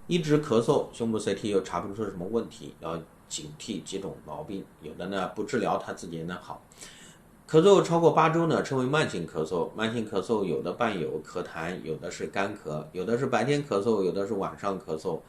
一直咳嗽，胸部 CT 又查不出什么问题，要警惕几种毛病，有的呢不治疗它自己也能好。咳嗽超过8周呢，称为慢性咳嗽。慢性咳嗽有的伴有咳痰，有的是干咳，有的是白天咳嗽，有的是晚上咳嗽。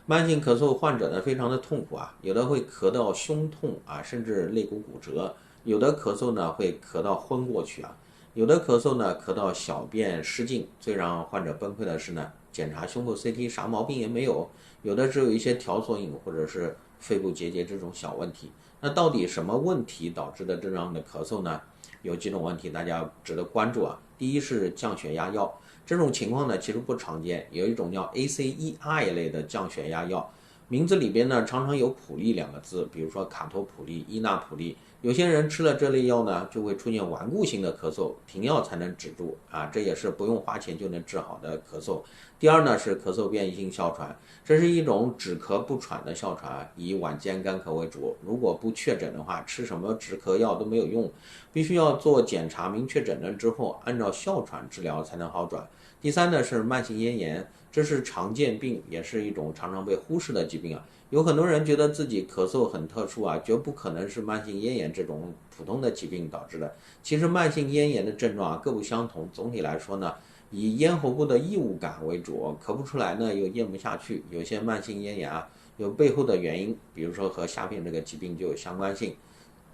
慢性咳嗽患者呢非常的痛苦啊，有的会咳到胸痛啊，甚至肋骨骨折；有的咳嗽呢会咳到昏过去啊，有的咳嗽呢咳到小便失禁。最让患者崩溃的是呢，检查胸部 CT 啥毛病也没有，有的只有一些条索引或者是肺部结节这种小问题。那到底什么问题导致的这样的咳嗽呢？有几种问题大家值得关注啊。第一是降血压药，这种情况呢其实不常见，有一种叫 ACEI 类的降血压药，名字里边呢常常有普利2个字，比如说卡托普利、伊那普利。有些人吃了这类药呢，就会出现顽固性的咳嗽，停药才能止住啊，这也是不用花钱就能治好的咳嗽。第二呢是咳嗽变异性哮喘，这是一种止咳不喘的哮喘，以晚间干咳为主。如果不确诊的话，吃什么止咳药都没有用，必须要做检查，明确诊断之后，按照哮喘治疗才能好转。第三呢是慢性咽炎，这是常见病，也是一种常常被忽视的疾病啊。有很多人觉得自己咳嗽很特殊啊，绝不可能是慢性咽炎这种普通的疾病导致的。其实慢性咽炎的症状啊各不相同，总体来说呢，以咽喉部的异物感为主，咳不出来呢又咽不下去。有些慢性咽炎啊有背后的原因，比如说和下面这个疾病就有相关性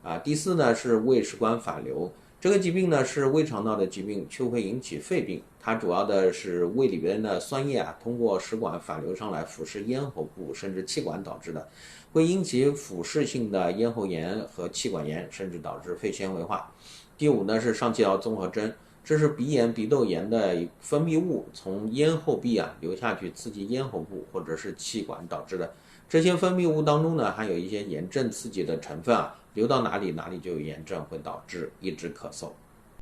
啊。第四呢是胃食管反流，这个疾病呢是胃肠道的疾病，却会引起肺病。它主要的是胃里边的酸液啊，通过食管反流上来，腐蚀咽喉部甚至气管导致的，会引起腐蚀性的咽喉炎和气管炎，甚至导致肺纤维化。第五呢是上气道综合征，这是鼻炎、鼻窦炎的分泌物从咽后壁啊流下去，刺激咽喉部或者是气管导致的。这些分泌物当中呢，含有一些炎症刺激的成分啊，流到哪里哪里就有炎症，会导致一直咳嗽。